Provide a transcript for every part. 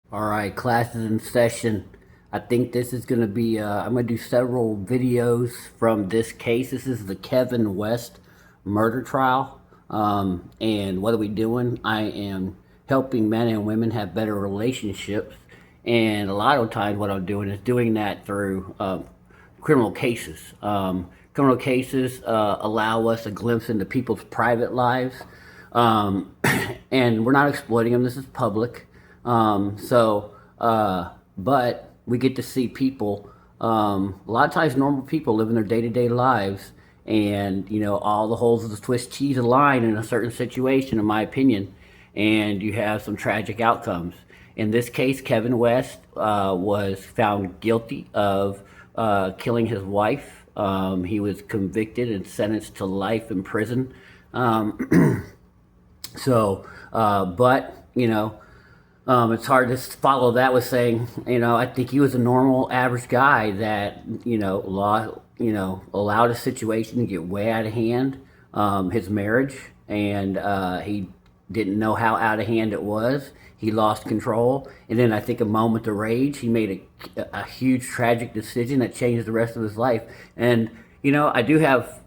All right, class is in session. I think this is going to be, I'm going to do several videos from this case. This is the Kevin West murder trial. And what are we doing? I am helping men and women have better relationships. And a lot of times, what I'm doing is doing that through criminal cases. Criminal cases allow us a glimpse into people's private lives. Um, and we're not exploiting them. This is public. But we get to see people, a lot of times normal people living their day-to-day lives, and all the holes of the Swiss cheese align in a certain situation, in my opinion, and you have some tragic outcomes. In this case, Kevin West was found guilty of killing his wife. He was convicted and sentenced to life in prison. Um, but it's hard to follow that with saying, I think he was a normal, average guy that, allowed a situation to get way out of hand, his marriage, and he didn't know how out of hand it was. He lost control, and then I think a moment of rage, he made a huge tragic decision that changed the rest of his life. And I do have,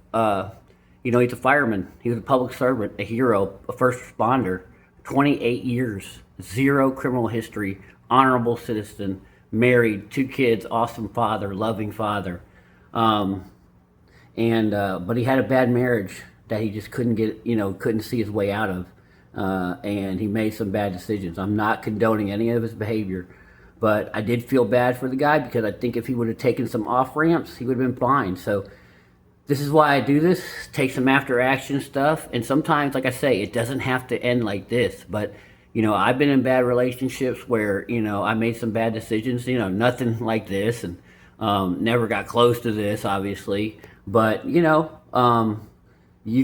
he's a fireman. He was a public servant, a hero, a first responder. 28 years, zero criminal history, honorable citizen, married, 2 kids, awesome father, loving father. Um, but he had a bad marriage that he just couldn't see his way out of. And he made some bad decisions. I'm not condoning any of his behavior, but I did feel bad for the guy because I think if he would have taken some off ramps, he would have been fine. So this is why I do this, take some after action stuff. And sometimes, like I say, it doesn't have to end like this. But, I've been in bad relationships where, I made some bad decisions, nothing like this, and never got close to this, obviously. But, you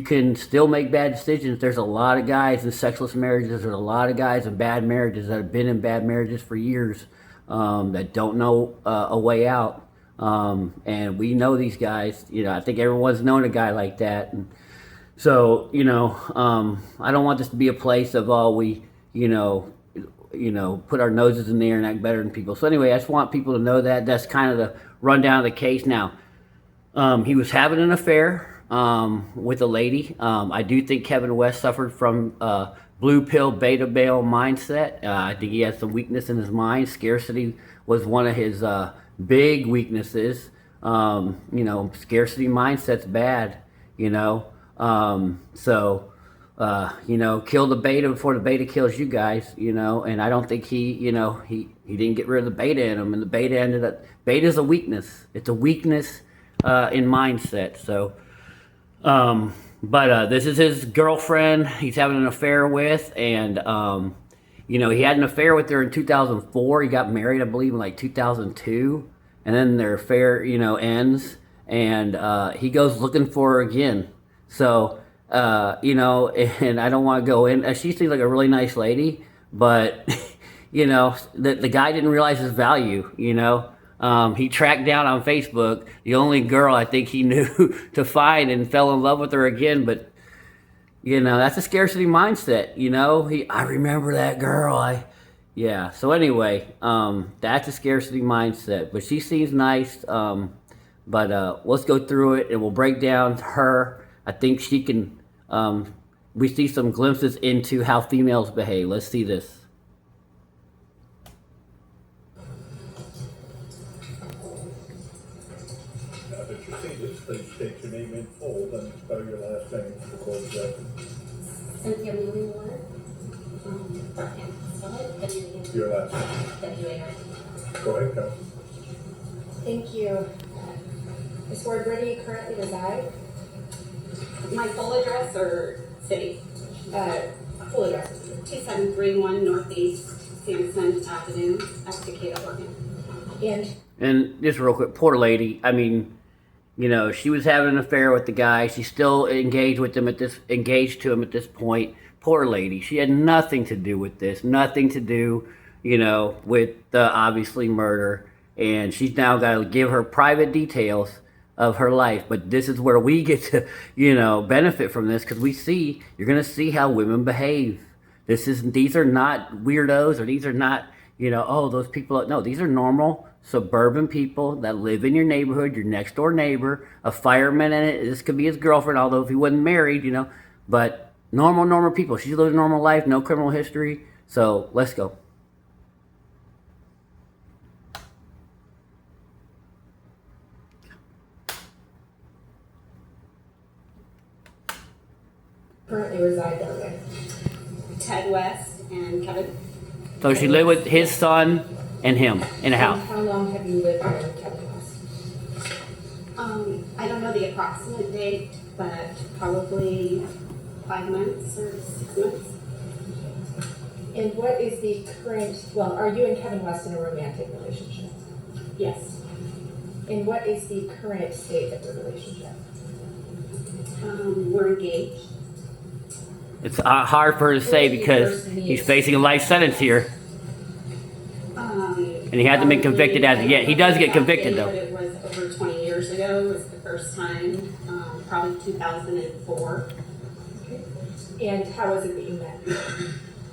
can still make bad decisions. There's a lot of guys in sexless marriages. There's a lot of guys in bad marriages that have been in bad marriages for years, that don't know a way out. And we know these guys. I think everyone's known a guy like that. And so, I don't want this to be a place of we, put our noses in the air and act better than people. So anyway, I just want people to know that that's kind of the rundown of the case. Now, he was having an affair with a lady. I do think Kevin West suffered from blue pill, beta male mindset. I think he has some weakness in his mind. Scarcity was one of his big weaknesses. Scarcity mindset's bad. Kill the beta before the beta kills you guys. And I don't think he didn't get rid of the beta in him, and the beta ended up. Beta's a weakness. It's a weakness in mindset. So. But this is his girlfriend he's having an affair with, and he had an affair with her in 2004. He got married, I believe, in like 2002, and then their affair, ends, and he goes looking for her again. So, and I don't want to go in. She seems like a really nice lady, but the guy didn't realize his value. He tracked down on Facebook the only girl I think he knew to find and fell in love with her again. But that's a scarcity mindset. I remember that girl. Yeah. So anyway, that's a scarcity mindset. But she seems nice. But let's go through it and we'll break down her. I think she can. We see some glimpses into how females behave. Let's see this. If you see this, please state your name in full, then spell your last name for the court record. Cynthia Wheeling Ward. Can spell it? Your last name. W-A-R. Go ahead, Counsel. Thank you. Ms. Ward, where do you currently reside? My full address or city? Full address. 2731 Northeast Sampson Avenue, Estacada, Oregon. And just real quick, poor lady. I mean, she was having an affair with the guy. She's still engaged to him at this point. Poor lady. She had nothing to do with this. Nothing to do, with the obviously murder. And she's now got to give her private details of her life. But this is where we get to, benefit from this, because you're going to see how women behave. These are not weirdos, or these are not, you know, oh, those people. No, these are normal suburban people that live in your neighborhood, your next door neighbor, a fireman in it. This could be his girlfriend, although if he wasn't married, you know, but normal people. She lives a normal life, no criminal history. So let's go. Currently reside there with? Ted West and Kevin. So she lived with his son and him in a house. And how long have you lived there with Kevin West? I don't know the approximate date, but probably 5 months or 6 months. And what is the current, well, are you and Kevin West in a romantic relationship? Yes. And what is the current state of the relationship? We're engaged. It's hard for her to say because he's facing a life sentence here. And he hasn't been convicted as of yet. He does get convicted, though. But it was over 20 years ago. It was the first time, probably 2004. Okay. And how was it that you met?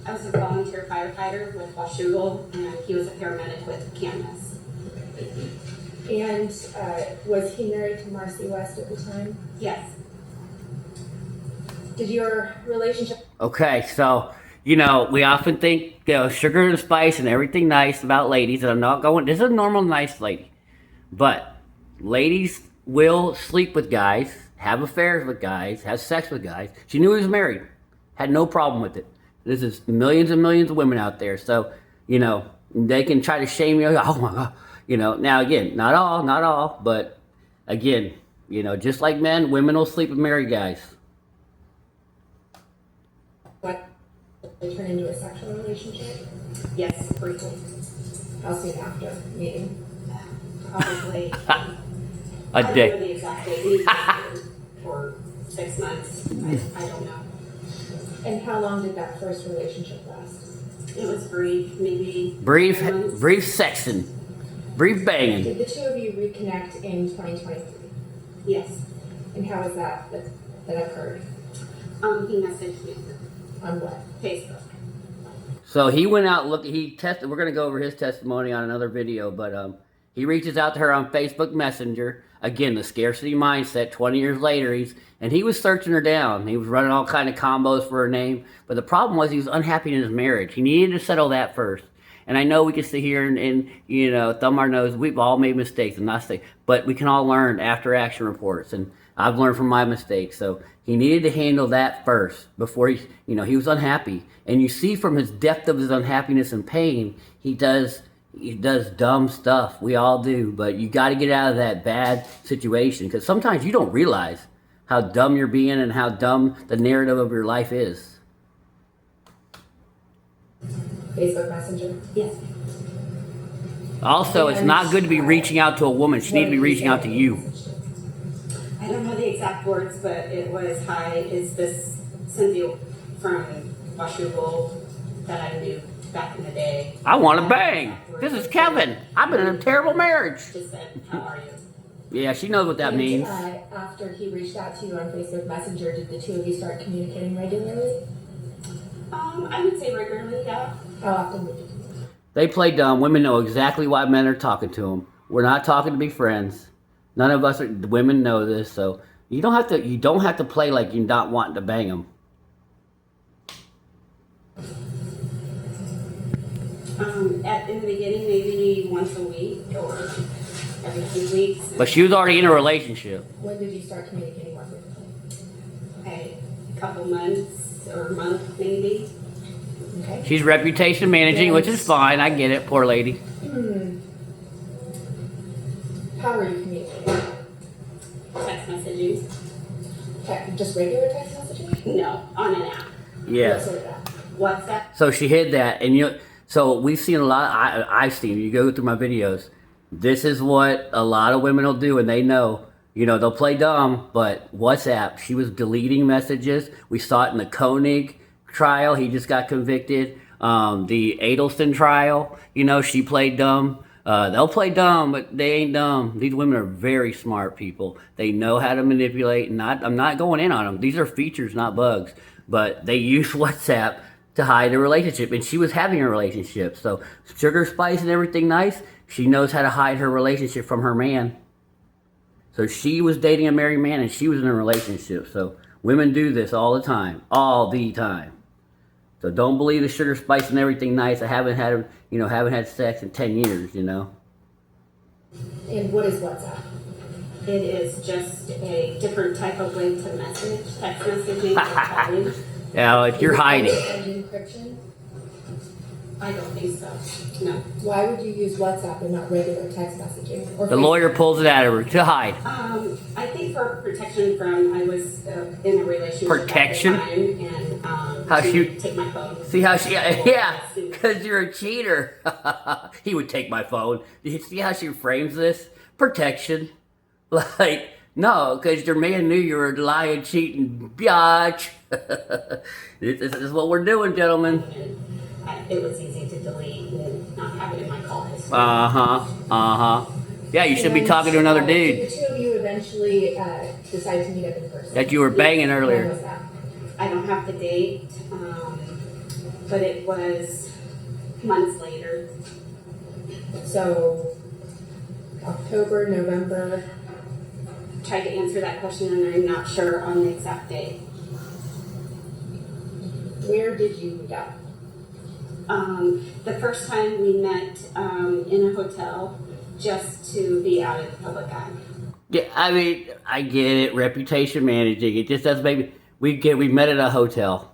I was a volunteer firefighter with Washougal, and he was a paramedic with Camas. And was he married to Marcy West at the time? Yes. Did your relationship? Okay, so, you know, we often think, you know, sugar and spice and everything nice about ladies, and I'm not going, this is a normal, nice lady. But ladies will sleep with guys, have affairs with guys, have sex with guys. She knew he was married, had no problem with it. This is millions and millions of women out there. So, you know, they can try to shame you. Oh my God. You know, now again, not all, but again, you know, just like men, women will sleep with married guys. What? They turn into a sexual relationship? Yes, briefly. How soon after meeting? Probably. A I don't know day. the exact date. Maybe for 6 months. I don't know. And how long did that first relationship last? It was brief, maybe. Brief 3 months. sexing. Brief banging. Did the two of you reconnect in 2023? Yes. And how was that occurred? He messaged me. On what? Facebook. So he went out, he tested, we're going to go over his testimony on another video, but he reaches out to her on Facebook Messenger. Again, the scarcity mindset, 20 years later, he was searching her down. He was running all kind of combos for her name. But the problem was he was unhappy in his marriage. He needed to settle that first. And I know we can sit here and you know, thumb our nose. We've all made mistakes, I'm not saying, but we can all learn after action reports. And I've learned from my mistakes. So he needed to handle that first before he was unhappy. And you see from his depth of his unhappiness and pain, he does dumb stuff. We all do. But you got to get out of that bad situation because sometimes you don't realize how dumb you're being and how dumb the narrative of your life is. Facebook Messenger? Yes. Also, it's not good to be reaching out to a woman. She needs to be reaching out to you. I don't know the exact words, but it was, "Hi, is this Cynthia from Washougal that I knew back in the day?" I want to bang. This is Kevin. I've been in a terrible marriage. Just said, "How are you?" Yeah, she knows what that And, means. after he reached out to you on Facebook Messenger, did the two of you start communicating regularly? I would say regularly, yeah. How often would you communicate? They play dumb. Women know exactly why men are talking to them. We're not talking to be friends. None of us women know this, so you don't have to play like you're not wanting to bang them. In the beginning, maybe once a week or every few weeks. But she was already in a relationship. When did you start communicating more frequently? Okay, a couple months or a month maybe. Okay. She's reputation managing, which is fine. I get it, poor lady. How were you communicating? Text messaging. Just regular text messaging? No, on an app. Yeah. What sort of app? WhatsApp. So she hid that, and so we've seen a lot. I've seen. You go through my videos. This is what a lot of women will do, and they know. They'll play dumb, but WhatsApp. She was deleting messages. We saw it in the Koenig trial. He just got convicted. The Adelson trial. She played dumb. They'll play dumb, but they ain't dumb. These women are very smart people. They know how to manipulate. I'm not going in on them. These are features, not bugs. But they use WhatsApp to hide a relationship, and she was having a relationship. So sugar, spice, and everything nice. She knows how to hide her relationship from her man. So she was dating a married man, and she was in a relationship. So women do this all the time, all the time. So don't believe the sugar, spice, and everything nice. I haven't had sex in 10 years. And what is WhatsApp? It is just a different type of way to message, text messaging, or calling. Now, if you're hiding, And encryption? I don't think so. No. Why would you use WhatsApp and not regular text messaging? Or the lawyer pulls it out of her to hide. I think for protection from, I was in a relationship Protection? at the time, and How she she- would take my phone. See how she, yeah, because you're a cheater. He would take my phone. You see how she frames this? Protection. Like, no, because your man knew you were lying, cheating, biatch. This is what we're doing, gentlemen. And it was easy to delete and not have it in my call history. Yeah, you should be talking to another Did dude the two of you eventually decide to meet up in person? that you were banging When earlier. was that? I don't have the date, but it was months later. So, October, November. Tried to answer that question, and I'm not sure on the exact date. Where did you meet up? The first time we met in a hotel just to be out of the public eye. Yeah, I mean, I get it. Reputation managing. It just doesn't make me. We met at a hotel.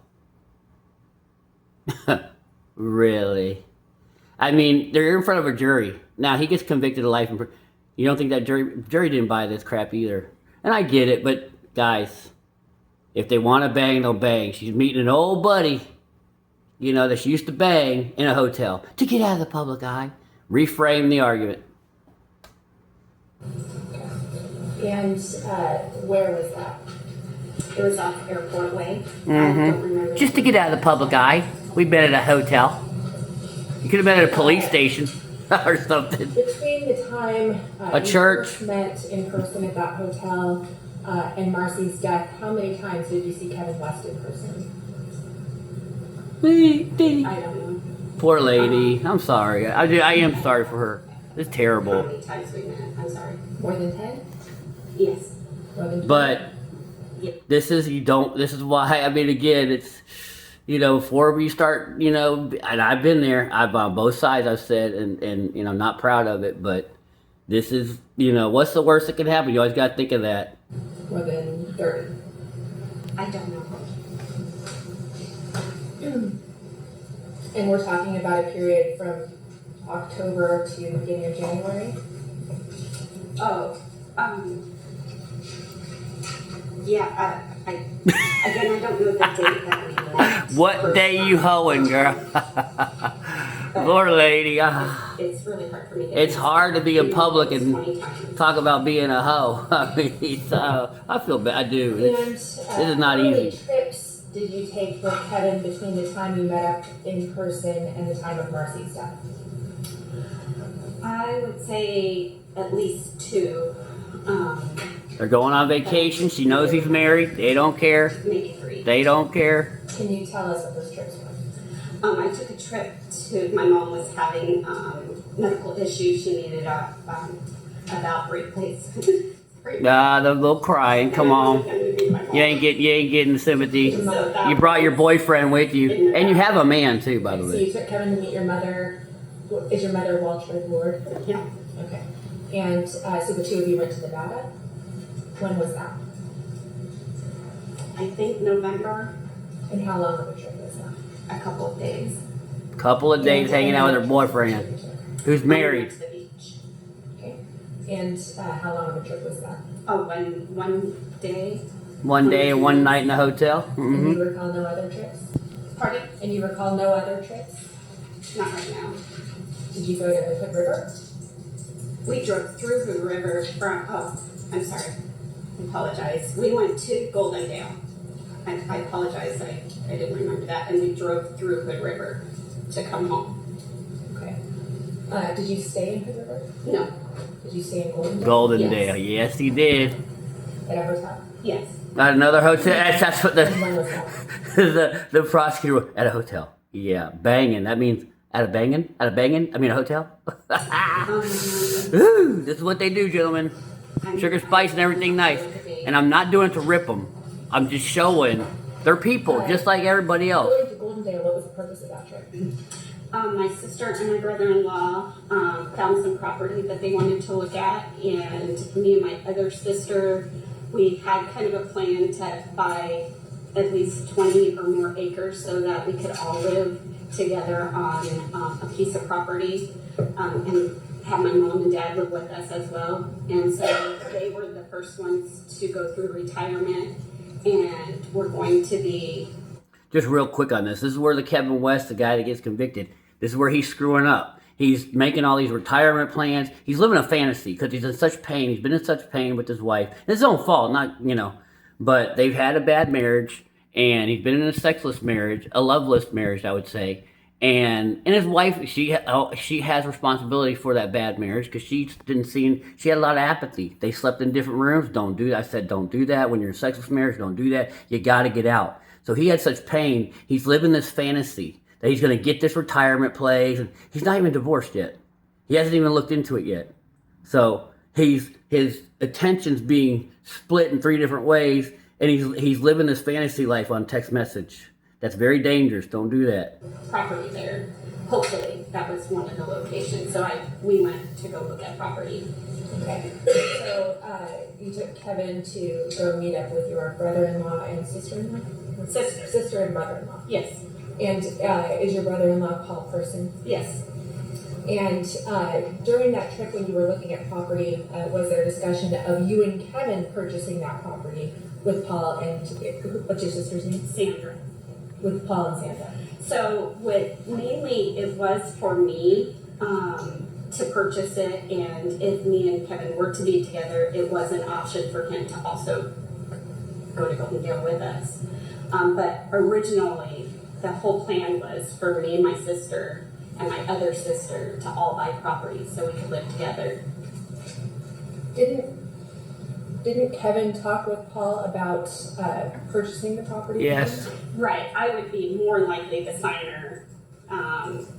Really? I mean, they're in front of a jury. Now, he gets convicted of life in prison. You don't think that jury didn't buy this crap either. And I get it, but guys, if they want to bang, they'll bang. She's meeting an old buddy, that she used to bang in a hotel to get out of the public eye. Reframe the argument. And where was that? It was off Airport Way. I Mm-hmm. don't remember. Just to get out of the public eye. We met at a hotel. You could have been at a police station or something. Between the time A you church. first met in person at that hotel and Marcy's death, how many times did you see Kevin West in person? I don't know Poor lady. I'm sorry. I am sorry for her. It's how terrible. many times we met. I'm sorry. More than 10? Yes. More than 20? But Yeah. this is why, I mean, again, it's, before we start, and I've been there, I've on both sides, I've said, and I'm not proud of it, but this is, what's the worst that can happen? You always got to think of that. More than 30. I don't know. And we're talking about a period from October to the beginning of January? Oh, yeah, again, I don't know the date that we met. What day you hoeing, girl? Poor lady. It's really hard for me to It's hard to be in public and 20 times. talk about being a hoe. I mean, I feel bad. I do. And This is not how many easy. trips did you take with Kevin between the time you met up in person and the time of Marcy's death? I would say at least 2, They're going on vacation. She knows he's married. They don't care. maybe 3. They don't care. Can you tell us what those trips were? I took a trip to, my mom was having medical issues. She needed a Valkyrie place. The little crying. Come on. You ain't getting the sympathy. You brought your boyfriend with you, and you have a man too, by the So way. you took Kevin to meet your mother. Is your mother Walter Ward? Yeah. Okay. And so the two of you went to Nevada? When was that? I think November, And how long of a trip was that? a couple of days. Couple of days hanging out with her boyfriend, who's married. To the beach. Okay. And how long of a trip was that? Oh, one day. One day and one night in the hotel. And Hmm. you recall no other trips? Pardon? And you recall no other trips? Not right now. Did you go to Hood River? We drove through the river from, I'm sorry. I apologize. We went to Goldendale. I apologize. I didn't remember that. And we drove through Hood River to come home. Okay. Did you stay in Hood River? No. Did you stay in Golden? Goldendale. Yes, he did. At a hotel? Yes. At another hotel. That's what And when was that? the prosecutor at a hotel. Yeah, banging. That means at a banging. At a banging. I mean a hotel. Ooh, this is what they do, gentlemen. Sugar, spice, and everything nice. And I'm not doing it to rip them. I'm just showing they're people, just like everybody else. Going to Goldendale, what was the purpose of that trip? My sister and my brother-in-law found some property that they wanted to look at, and me and my other sister, we had kind of a plan to buy at least 20 or more acres so that we could all live together on a piece of property, and have my mom and dad live with us as well. And so they were the first ones to go through retirement, and we're going to be. Just real quick on this. This is where the Kevin West, the guy that gets convicted, this is where he's screwing up. He's making all these retirement plans. He's living a fantasy because he's in such pain. He's been in such pain with his wife. It's his own fault, not, but they've had a bad marriage, and he's been in a sexless marriage, a loveless marriage, I would say. And his wife, she has responsibility for that bad marriage because she had a lot of apathy. They slept in different rooms. Don't do that. I said, don't do that. When you're in a sexless marriage, don't do that. You got to get out. So he had such pain. He's living this fantasy that he's going to get this retirement place. And he's not even divorced yet. He hasn't even looked into it yet. So his attention's being split in 3 different ways, and he's living this fantasy life on text message. That's very dangerous. Don't do that. Property there. Hopefully, that was one of the locations. So we went to go look at property. Okay. So you took Kevin to go meet up with your brother-in-law and sister-in-law? Sister and brother-in-law. Yes. And is your brother-in-law Paul Person? Yes. And during that trip when you were looking at property, was there a discussion of you and Kevin purchasing that property with Paul and, what's your sister's name? Sandra. With Paul and Sandra. So mainly it was for me to purchase it, and if me and Kevin were to be together, it was an option for him to also go to Goldendale with us. But originally, the whole plan was for me and my sister and my other sister to all buy property so we could live together. Didn't Kevin talk with Paul about purchasing the property? Yes. Right, I would be more likely the signer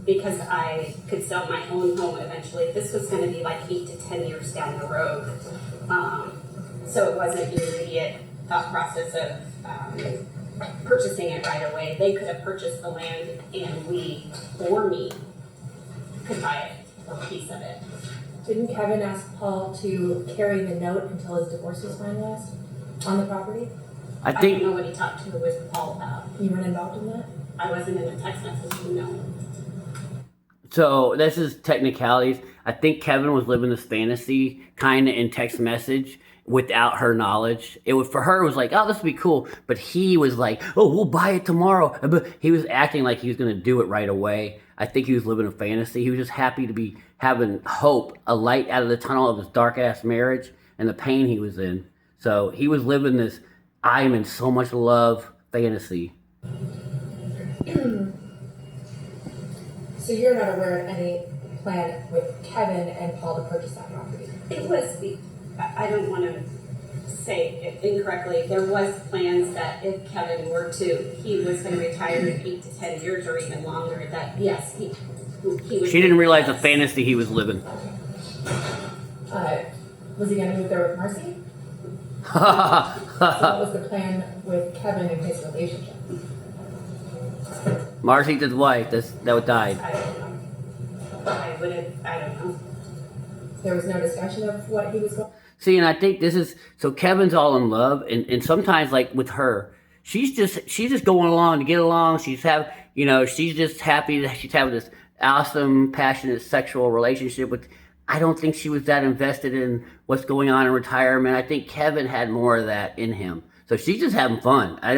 because I could sell my own home eventually. This was going to be like 8 to 10 years down the road. So it wasn't an immediate thought process of purchasing it right away. They could have purchased the land and we, or me, could buy it or a piece of it. Didn't Kevin ask Paul to carry the note until his divorce was finalized on the property? I don't know what he talked to with Paul about. You weren't involved in that? I wasn't in the text message, no. So this is technicalities. I think Kevin was living this fantasy kind of in text message without her knowledge. It was, for her, it was like, oh, this would be cool. But he was like, oh, we'll buy it tomorrow. But he was acting like he was going to do it right away. I think he was living a fantasy. He was just happy to be having hope, a light out of the tunnel of his dark ass marriage and the pain he was in. So he was living this I am in so much love fantasy. So you're not aware of any plan with Kevin and Paul to purchase that property? It was, I don't want to say it incorrectly, there was plans that if Kevin were to, he was going to retire in 8 to 10 years or even longer, that yes, he would. She didn't realize the fantasy he was living. Was he going to move there with Marcy? So what was the plan with Kevin and his relationship? Marcy's his wife. That died. I don't know. I don't know. There was no discussion of what he was going. See, and I think this is, so Kevin's all in love, and sometimes, like with her, she's just going along to get along. She's just happy that she's having this awesome, passionate sexual relationship with. I don't think she was that invested in what's going on in retirement. I think Kevin had more of that in him. So she's just having fun. I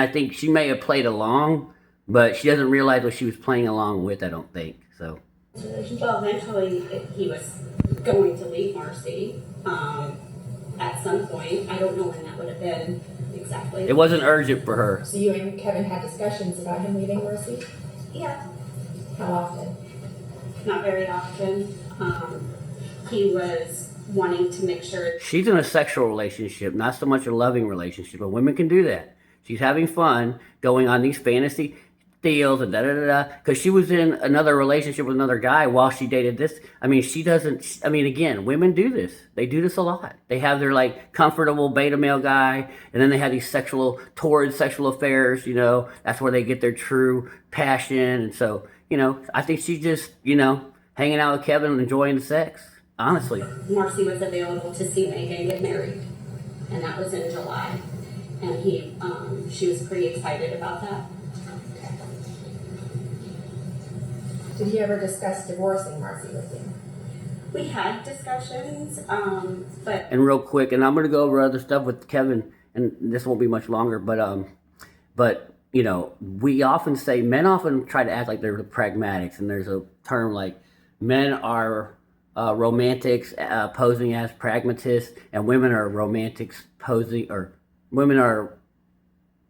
think she may have played along, but she doesn't realize what she was playing along with, I don't think. So. Well, eventually he was going to leave Marcy at some point. I don't know when that would have been exactly. It wasn't urgent for her. So you and Kevin had discussions about him leaving Marcy? Yeah. How often? Not very often. He was wanting to make sure. She's in a sexual relationship, not so much a loving relationship, but women can do that. She's having fun going on these fantasy deals and da da da da. Because she was in another relationship with another guy while she dated this. I mean, she doesn't. I mean, again, women do this. They do this a lot. They have their like comfortable beta male guy, and then they have these torrid sexual affairs. You know, that's where they get their true passion. And so, you know, I think she's just, you know, hanging out with Kevin and enjoying the sex. Honestly. Marcy was available to see Megan get married, and that was in July. And she was pretty excited about that. Did he ever discuss divorcing Marcy with you? We had discussions, but. And real quick, and I'm gonna go over other stuff with Kevin, and this won't be much longer, but you know, men often try to act like they're the pragmatics, and there's a term like men are romantics posing as pragmatists, and women are women are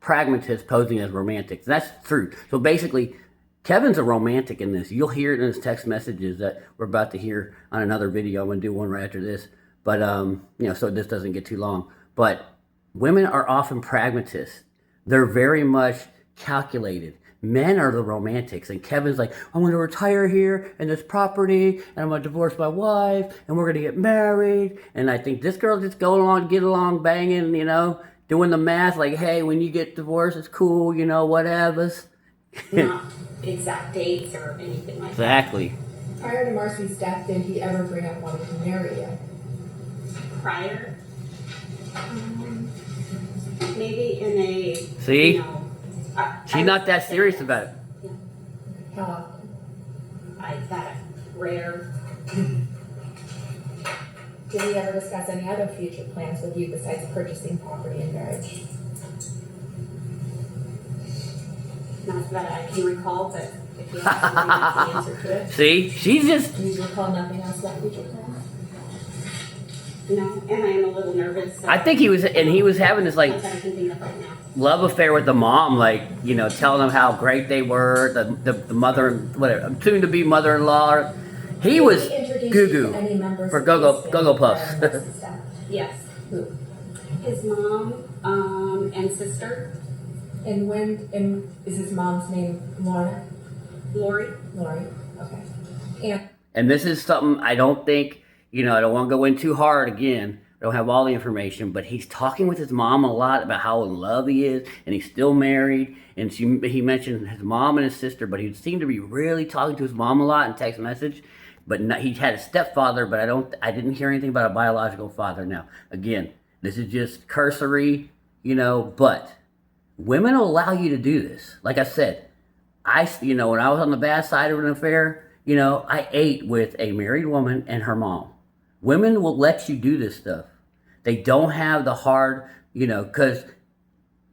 pragmatists posing as romantics. That's true. So basically, Kevin's a romantic in this. You'll hear it in his text messages that we're about to hear on another video. I'm going to do one right after this. But, you know, so this doesn't get too long. But women are often pragmatists. They're very much calculated. Men are the romantics. And Kevin's like, I'm going to retire here in this property, and I'm going to divorce my wife, and we're going to get married. And I think this girl just get along, banging, you know, doing the math like, hey, when you get divorced, it's cool, you know, whatever. Not exact dates or anything like Exactly. Prior to Marcy's death, did he ever bring up wanting to marry you? that. Prior, maybe in a. See? You know, She's not that serious about it. Yeah, How often? that rare. Did he ever discuss any other future plans with you besides purchasing property and marriage? Not that I can recall, but if you ask me, that's the answer to it. See? She's just... Do you recall nothing else about future plans? No, and I am a little nervous. So I think he was having this, like, that's what I can think of right now. love affair with the mom, like, you know, telling them how great they were, the mother, whatever, soon to be mother-in-law. He was goo-goo for Go-Go Puffs. Yes. Who? His mom and sister, And is his mom's name Lorna? Lori. Lori. Okay. And And this is something I don't think, you know, I don't want to go in too hard again. I don't have all the information, but he's talking with his mom a lot about how in love he is, and he's still married. And he mentioned his mom and his sister, but he seemed to be really talking to his mom a lot in text message. But he had a stepfather, but I didn't hear anything about a biological father. Now, again, this is just cursory, you know, but women will allow you to do this. Like I said, you know, when I was on the bad side of an affair, you know, I ate with a married woman and her mom. Women will let you do this stuff. They don't have the hard, you know, because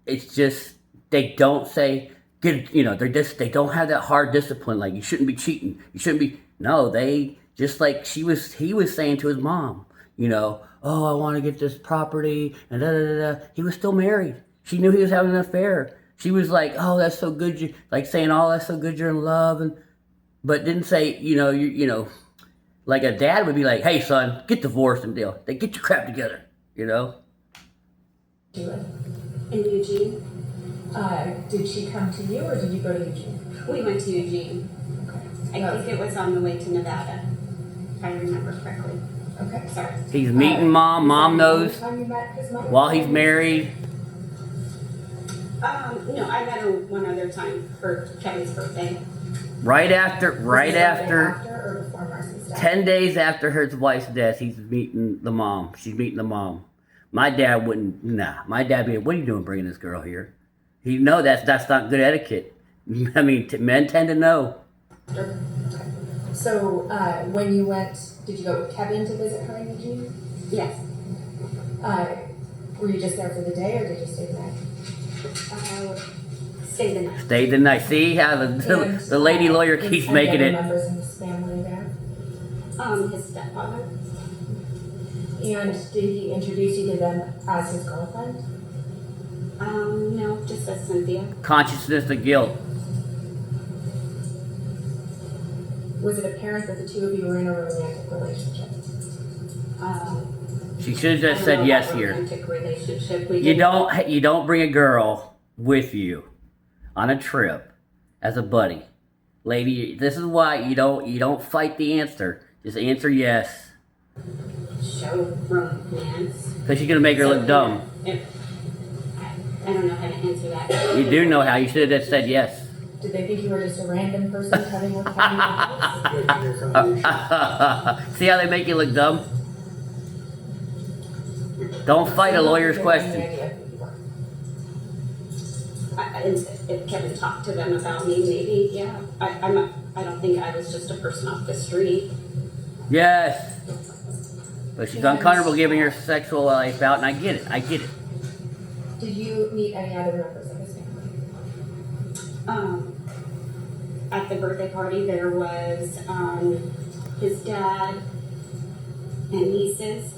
it's just, they don't say, you know, they don't have that hard discipline. Like, you shouldn't be cheating. You shouldn't be, no, they, just like he was saying to his mom, you know, oh, I want to get this property, and da da da da. He was still married. She knew he was having an affair. She was like, oh, that's so good. Like saying, oh, that's so good, you're in love. But didn't say, you know, like a dad would be like, hey, son, get divorced and deal. They get your crap together, you know? In Eugene. did she come to you or did you go to Eugene? We went to Eugene. Okay. I think it was on the way to Nevada, if I remember correctly. Okay. Sorry. He's meeting mom. Mom knows Time you met his mother? while he's married. No, I met her one other time for Kevin's birthday. Right after, Or before Marcy's death? 10 days after his wife's death, he's meeting the mom. She's meeting the mom. My dad wouldn't, my dad would be like, what are you doing bringing this girl here? He know that's not good etiquette. I mean, men tend to know. Okay. So, when you went, did you go with Kevin to visit her in Eugene? Yes. Were you just there for the day or did you stay the night? Stay the night. Stay the night. See how the lady lawyer keeps and making any it. members in his family there? His stepfather. And did he introduce you to them as his girlfriend? No, just as Cynthia. Consciousness of guilt. Was it apparent that the two of you were in a romantic relationship? She should have just I don't said know yes about here. romantic relationship. We You did- don't bring a girl with you on a trip as a buddy. Lady, this is why you don't fight the answer. Just answer yes. show romance. Because you're gonna make her look dumb. I don't know how to answer that. You do know how. You should have just said yes. Did they think you were just a random person having a house? Making your foundation. See how they make you look dumb? Don't fight a lawyer's question. If Kevin talked to them about me, maybe, yeah. I don't think I was just a person off the street. Yes. But she's uncomfortable giving her sexual life out, and I get it. I get it. Did you meet any other members of his family? At the birthday party, there was his dad and nieces.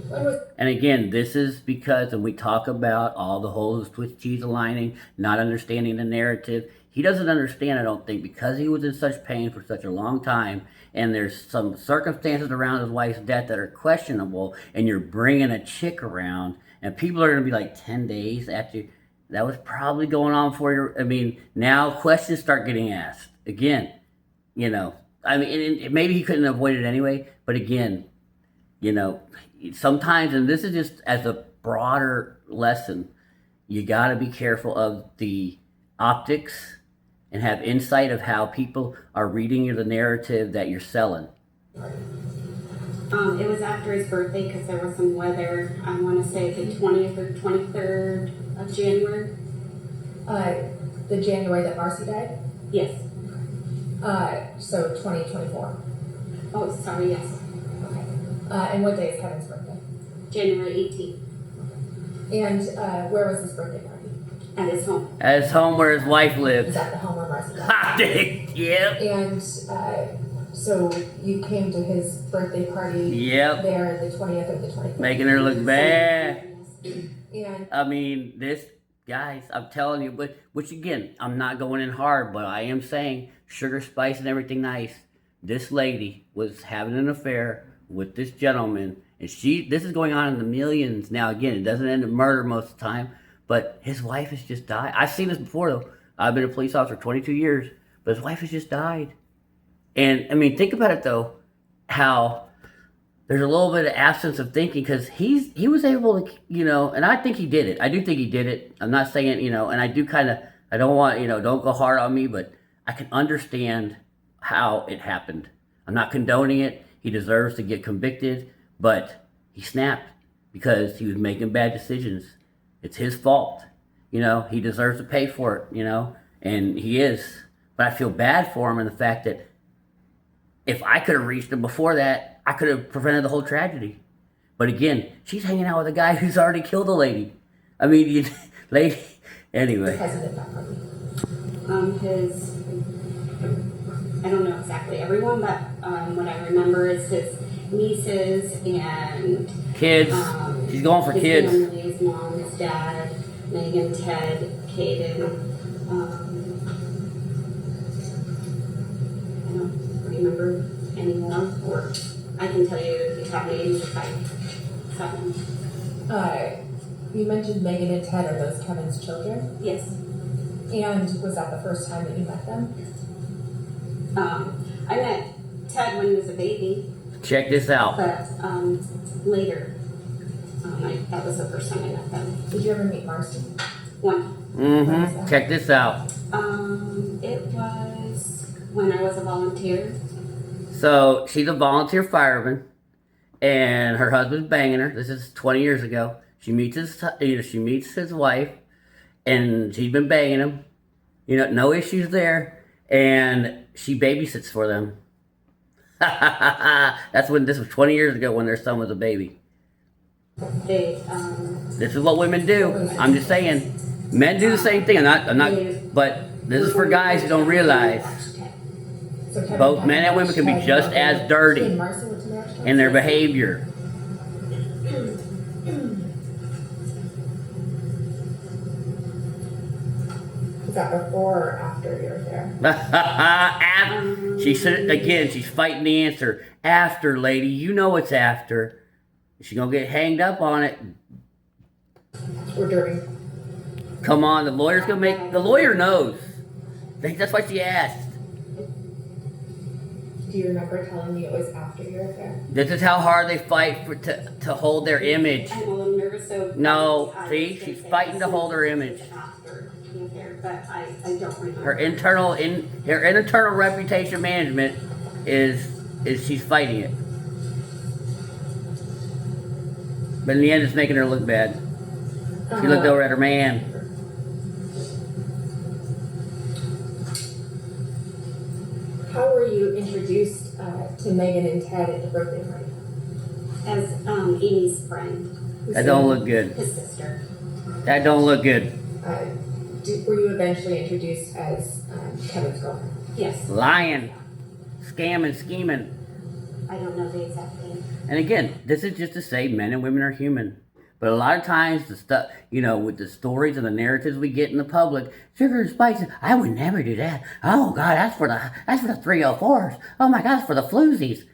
When was And again, this is because when we talk about all the holes with cheese aligning, not understanding the narrative, he doesn't understand, I don't think, because he was in such pain for such a long time, and there's some circumstances around his wife's death that are questionable, and you're bringing a chick around, and people are going to be like 10 days after that was probably going on for you. I mean, now questions start getting asked. Again, you know, I mean, and maybe he couldn't avoid it anyway, but again, you know, sometimes, and this is just as a broader lesson, you got to be careful of the optics and have insight of how people are reading the narrative that you're selling. It was after his birthday because there was some weather. I want to say the 20th or 23rd of January. the January that Marcy died? Yes. So 2024. Oh, sorry, yes. Okay. And what day is Kevin's birthday? January 18th And where was his birthday party? at his home. At his home where his wife Is lives. that the home where Marcy died? Ha, yep. And so you came to his birthday party Yep. there the 20th or the 23rd? Making her look bad. And I mean, this, guys, I'm telling you, but which again, I'm not going in hard, but I am saying sugar, spice, and everything nice. This lady was having an affair with this gentleman, and this is going on in the millions. Now, again, it doesn't end in murder most of the time, but his wife has just died. I've seen this before, though. I've been a police officer 22 years, but his wife has just died. And, I mean, think about it, though, how there's a little bit of absence of thinking, because he was able to, you know, and I think he did it. I do think he did it. I'm not saying, you know, and I do kind of, I don't want, you know, don't go hard on me, but I can understand how it happened. I'm not condoning it. He deserves to get convicted, but he snapped because he was making bad decisions. It's his fault. You know, he deserves to pay for it, you know, and he is. But I feel bad for him in the fact that if I could have reached him before that, I could have prevented the whole tragedy. But again, she's hanging out with a guy who's already killed a lady. I mean, lady, anyway. president that party. I don't know exactly everyone, but what I remember is his nieces and Kids. She's going for his kids. family, his mom, his dad, Megan, Ted, Caden. I don't remember anymore, or I can tell you how names if I seven. You mentioned Megan and Ted. Are those Kevin's children? Yes. And was that the first time that you met them? I met Ted when he was a baby, Check this out. but later, that was the first time I met them. Did you ever meet Marcy? One. Check this out. It was when I was a volunteer. So she's a volunteer fireman, and her husband's banging her. This is 20 years ago. She meets his wife, and she's been banging him. You know, no issues there, and she babysits for them. That's when this was 20 years ago when their son was a baby. They, This is what women do. I'm just saying, men do the same thing. I'm not, but this is for guys who don't realize So Kevin both had men and women can be Ted just and as dirty and Marcy went to marriage in their counseling? behavior. Was that before or after you were there? She said again. She's fighting the answer. After, lady, you know it's after. She's gonna get hanged up on it. Or during? Come on, the lawyer's gonna make. The lawyer knows. That's why she asked. Do you remember telling me it was after your affair? This is how hard they fight to hold their image. I'm a little nervous, so. No, I see, was she's gonna say fighting to hold her this image. is after the affair, but I don't remember. Her internal reputation management is she's fighting it. But in the end, it's making her look bad. She looked over at her man. How were you introduced to Megan and Ted at the birthday party? As Amy's friend, That don't look good. his sister. That don't look good. Were you eventually introduced as Kevin's girlfriend? Yes. Lying, scamming, scheming. I don't know the exact thing. And again, this is just to say men and women are human. But a lot of times, the stuff, with the stories and the narratives we get in the public, sugar and spices, I would never do that. Oh God, that's for the 304s. Oh my God, that's for the floozies.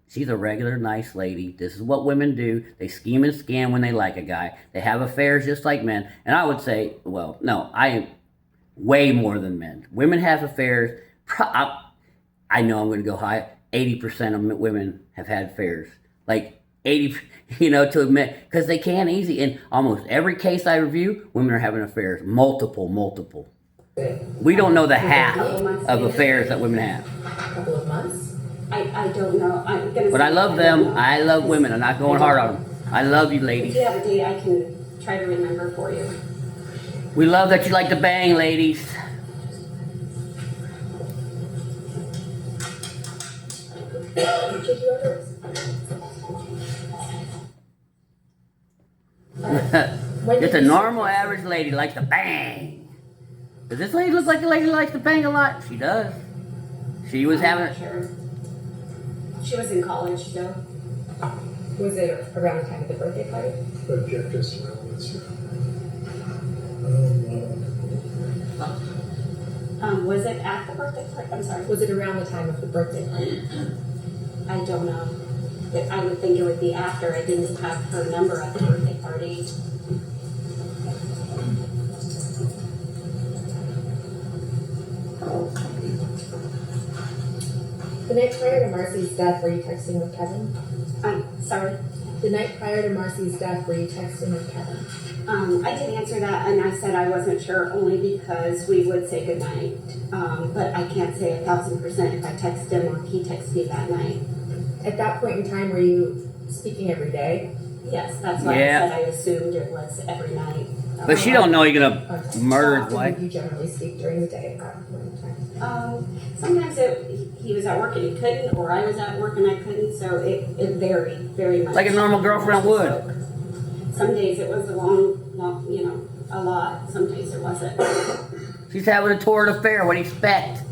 She's a regular nice lady. This is what women do. They scheme and scam when they like a guy. They have affairs just like men. And I would say, well, no, I am way more than men. Women have affairs. I know I'm going to go high. 80% of women have had affairs. Like 80, to admit, because they can easy. In almost every case I review, women are having affairs. Multiple. We don't know the half of affairs that women have. A couple of months? I don't know. I'm gonna. But I love them. I love women. I'm not going hard on them. I love you, If ladies. you have a date, I can try to remember for you. We love that you like to bang, ladies. Did you ever? Just a normal, average lady likes to bang. Does this lady look like a lady who likes to bang a lot? She does. She was having I'm not sure. She was in college still. Was it around the time of the birthday party? But Jeff just went with Was it at the birthday party? I'm sorry. Was it around the time of the birthday party? I don't know. But I would think it would be after. I didn't have her number at the birthday party. The night prior to Marcy's death, were you texting with Kevin? I'm sorry. The night prior to Marcy's death, were you texting with Kevin? I did answer that, and I said I wasn't sure only because we would say goodnight. But I can't say 1,000% if I text him or he texted me that night. At that point in time, were you speaking every day? Yes, that's why Yeah. I said I assumed it was every night. But she don't know you're gonna Okay. murder How his often wife. did you generally speak during the day at that point in time? Sometimes he was at work and he couldn't, or I was at work and I couldn't, so it varied very much. Like a normal girlfriend would. Some days it was a long, a lot. Some days it wasn't. She's having a torrid affair. What do you expect?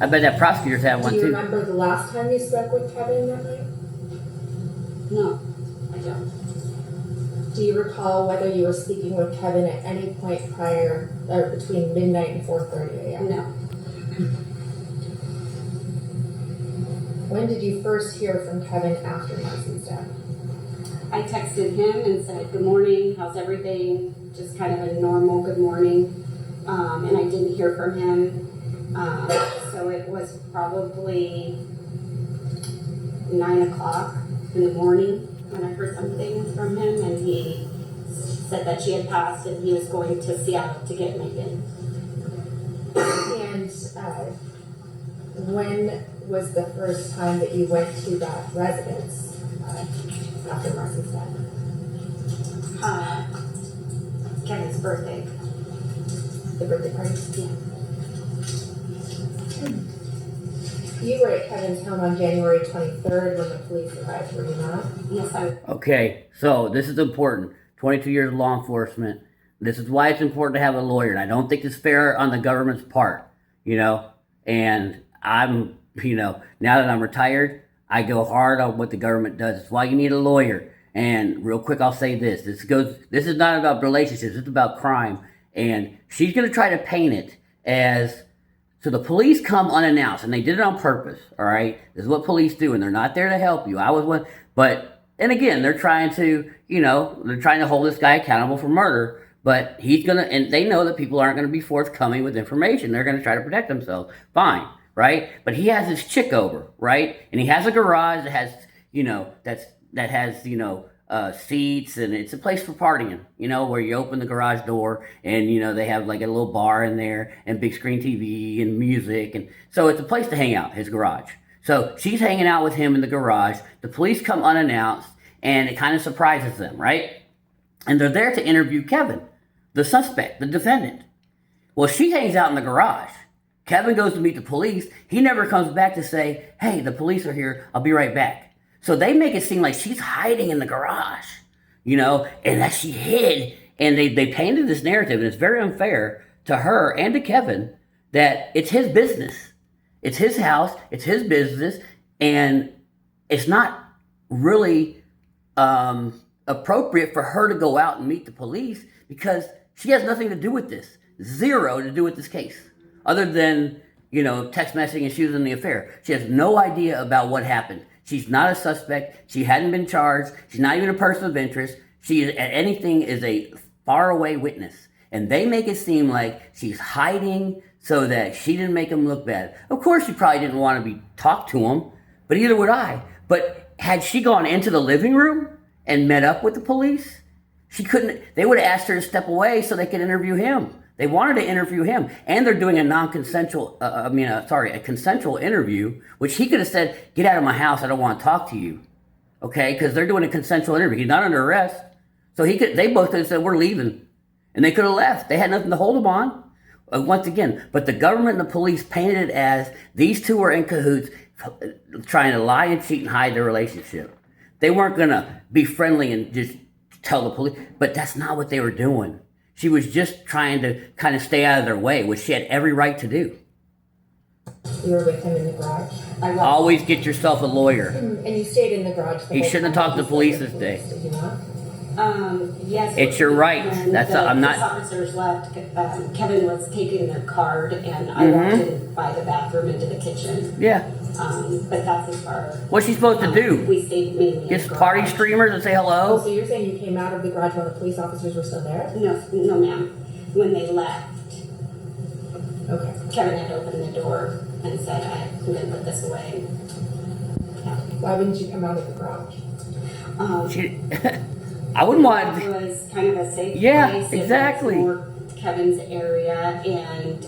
I bet that prosecutor's had one Do you too. remember the last time you spoke with Kevin that night? No, I don't. Do you recall whether you were speaking with Kevin at any point prior or between midnight and 4:30 a.m.? No. When did you first hear from Kevin after Marcy's death? I texted him and said, "Good morning, how's everything?" Just kind of a normal good morning. And I didn't hear from him. So it was probably 9 o'clock in the morning when I heard something from him, and he said that she had passed and he was going to Seattle to get Megan. And when was the first time that you went to that residence after Marcy's death? Kevin's birthday. The birthday party? Yeah. You were at Kevin's home on January 23rd when the police arrived, were you not? Yes, I. Okay, so this is important. 22 years of law enforcement. This is why it's important to have a lawyer. And I don't think it's fair on the government's part, And I'm, now that I'm retired, I go hard on what the government does. It's why you need a lawyer. And real quick, I'll say this. This is not about relationships. It's about crime. And she's going to try to paint it as, so the police come unannounced, and they did it on purpose, all right? This is what police do, and they're not there to help you. I was one, but And again, they're trying to, they're trying to hold this guy accountable for murder. But and they know that people aren't gonna be forthcoming with information. They're gonna try to protect themselves. Fine, right? But he has this chick over, right? And he has a garage that has, that has, seats, and it's a place for partying, where you open the garage door and, they have like a little bar in there and big screen TV and music. And so it's a place to hang out, his garage. So she's hanging out with him in the garage. The police come unannounced and it kind of surprises them, right? And they're there to interview Kevin, the suspect, the defendant. Well, she hangs out in the garage. Kevin goes to meet the police. He never comes back to say, hey, the police are here. I'll be right back. So they make it seem like she's hiding in the garage, and that she hid. And they painted this narrative, and it's very unfair to her and to Kevin that it's his business. It's his house. It's his business. And it's not really appropriate for her to go out and meet the police because she has nothing to do with this. Zero to do with this case. Other than, text messaging and she was in the affair. She has no idea about what happened. She's not a suspect. She hadn't been charged. She's not even a person of interest. She, at anything, is a faraway witness. And they make it seem like she's hiding so that she didn't make him look bad. Of course, she probably didn't want to be talked to him, but either would I. But had she gone into the living room and met up with the police, she couldn't. They would have asked her to step away so they could interview him. They wanted to interview him, and they're doing a a consensual interview, which he could have said, "Get out of my house! I don't want to talk to you." Okay, because they're doing a consensual interview. He's not under arrest, so he could. They both could have said, "We're leaving," and they could have left. They had nothing to hold him on. Once again, but the government and the police painted it as these two were in cahoots, trying to lie and cheat and hide their relationship. They weren't gonna be friendly and just tell the police, but that's not what they were doing. She was just trying to kind of stay out of their way, which she had every right to do. You were with him in the garage? Always get yourself a lawyer. And you stayed in the garage the He whole shouldn't have time talked to the police this day. Did you not? Yes. It's your right. When That's the I'm not. police officers left. Kevin was taking their card, and I walked in by the bathroom into the kitchen. Yeah. But that's as far. What's she supposed to do? We stayed mainly in Get the party garage. streamers and say Oh, hello? so you're saying you came out of the garage while the police officers were still there? No, ma'am. When they left, Okay. Kevin had opened the door and said, "I'm going to put this away." Yeah. Why wouldn't you come out of the garage? She, I wouldn't want. It was kind of a safe Yeah, place. It was exactly. more Kevin's area, and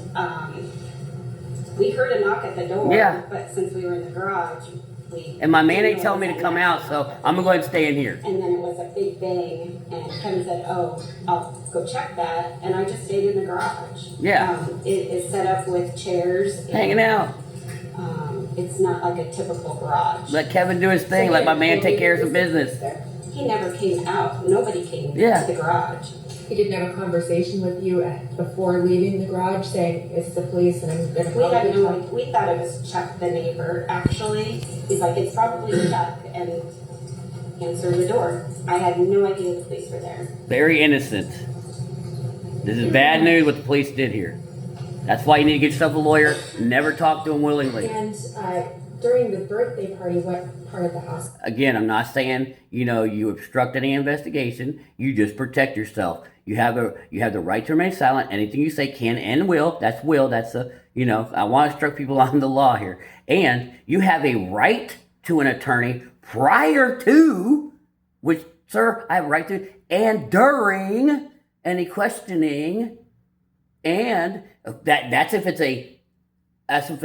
we heard a knock at the door. Yeah. But since we were in the garage, we. And my man ain't didn't know telling me it to was come that out, knock. so I'm gonna go ahead and stay in here. And then it was a big bang, and Kevin said, "Oh, I'll go check that," and I just stayed in the garage. Yeah. It is set up with chairs. And, Hanging out. It's not like a typical garage. Let Kevin do his thing. Let my man take care of some business. He never came out. Nobody came Yeah. to the garage. He didn't have a conversation with you before leaving the garage saying, it's the police and I'm going to We call had you. no. We thought it was Chuck, the neighbor. Actually, he's like, "It's probably Chuck," and answered the door. I had no idea the police were there. Very innocent. This is bad news what the police did here. That's why you need to get yourself a lawyer. Never talk to him willingly. And during the birthday party, what part of the house? Again, I'm not saying, you obstruct any investigation. You just protect yourself. You have the right to remain silent. Anything you say can and will. That's will. That's I want to instruct people on the law here. And you have a right to an attorney prior to, which, sir, I have a right to, and during any questioning. And that's if it's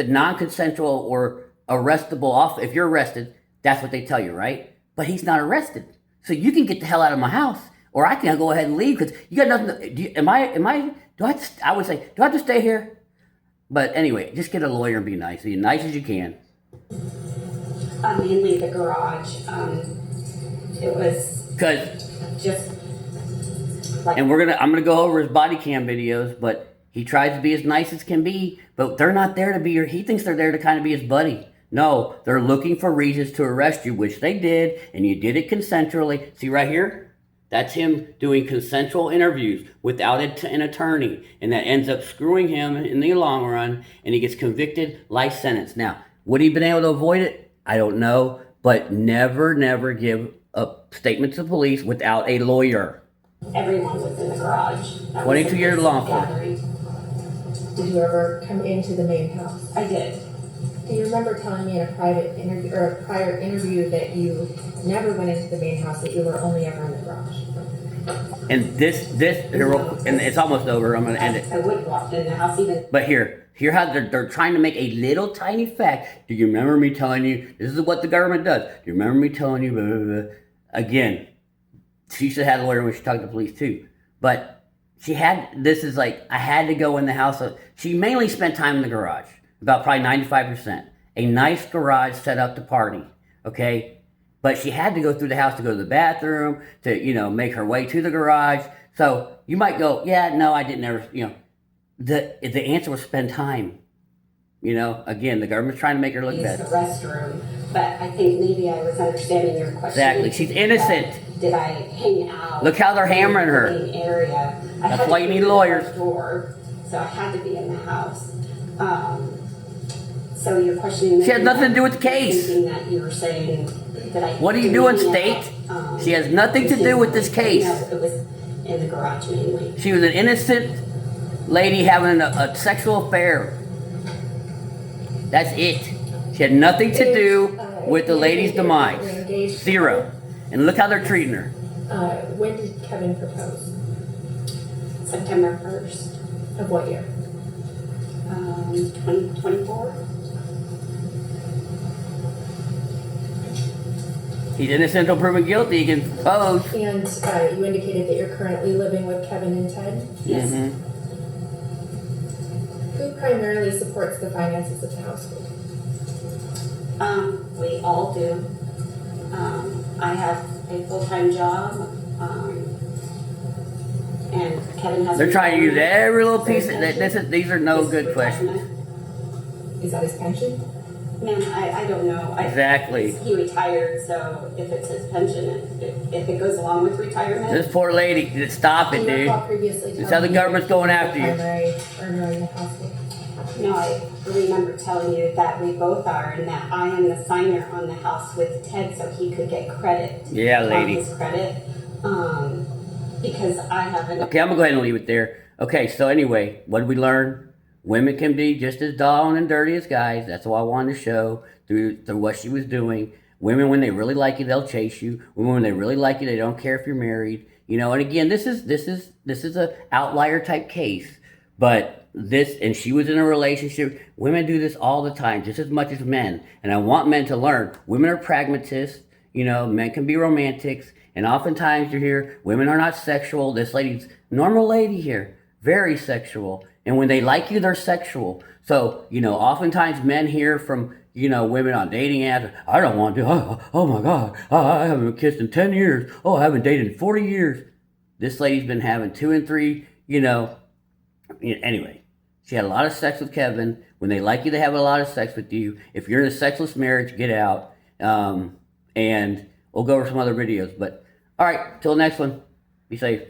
non-consensual or arrestable off. If you're arrested, that's what they tell you, right? But he's not arrested, so you can get the hell out of my house, or I can go ahead and leave because you got nothing. Am I? Do I have to? I would say, do I have to stay here? But anyway, just get a lawyer and be nice. Be as nice as you can. Mainly the garage. It was Because just like. I'm gonna go over his body cam videos, but he tries to be as nice as can be, but they're not there to be he thinks they're there to kind of be his buddy. No, they're looking for reasons to arrest you, which they did, and you did it consensually. See right here? That's him doing consensual interviews without an attorney, and that ends up screwing him in the long run, and he gets convicted, life sentence. Now, would he have been able to avoid it? I don't know, but never give a statement to police without a lawyer. Everyone was in the garage. 22-year law gathering. Did you ever come into the main house? I did. Do you remember telling me in a private interview or a prior interview that you never went into the main house, that you were only ever in the garage? And and it's almost over. I'm going to end it. I would have walked in the house even. But hear how they're trying to make a little tiny fact. Do you remember me telling you this is what the government does? Do you remember me telling you blah, blah, blah? Again, she should have had a lawyer when she talked to the police too. But I had to go in the house. She mainly spent time in the garage, about probably 95%. A nice garage set up to party, okay? But she had to go through the house to go to the bathroom, to, make her way to the garage. So you might go, yeah, no, I didn't ever, the answer was spend time. Again, the government's trying to make her look Use bad. the restroom, but I think maybe I was understanding your question. Exactly, she's innocent. Did I hang out? Look how they're hammering her. In the area. That's why you need lawyers. Door, so I had to be in the house. So you're questioning. She has nothing to do with the case. Thinking that you were saying that I. What are you doing, state? She has nothing to do with this case. No, it was in the garage mainly. She was an innocent lady having a sexual affair. That's it. She had nothing to do with the lady's demise. Zero. And look how they're treating her. When did Kevin propose? September 1st, Of what year? 2024. He's innocent until proven guilty. He can propose. And you indicated that you're currently living with Kevin and Ted. Yes. Mm-hmm. Who primarily supports the finances of the household? We all do. I have a full-time job, and Kevin has. They're trying to use every little piece. These are no good questions. Is that his pension? Man, I don't know. Exactly. He retired, so if it's his pension, if it goes along with retirement. This poor lady, stop it, Do you dude. recall previously That's telling how the me government's going after you. Primary earner in the household. No, I remember telling you that we both are, and that I am the signer on the house with Ted, so he could get credit. Yeah, lady. On his credit, because I have an. Okay, I'm gonna go ahead and leave it there. Okay, so anyway, what did we learn? Women can be just as down and dirty as guys. That's what I wanted to show through what she was doing. Women, when they really like you, they'll chase you. Women, when they really like you, they don't care if you're married. And again, this is a outlier type case. But and she was in a relationship. Women do this all the time, just as much as men. And I want men to learn. Women are pragmatists. Men can be romantics. And oftentimes you hear women are not sexual. This lady's normal lady here, very sexual. And when they like you, they're sexual. So, oftentimes men hear from, women on dating apps, I don't want to, oh my God, I haven't been kissed in 10 years. Oh, I haven't dated in 40 years. This lady's been having 2 and 3, Anyway, she had a lot of sex with Kevin. When they like you, they have a lot of sex with you. If you're in a sexless marriage, get out. And we'll go over some other videos. But, all right, till the next one, be safe.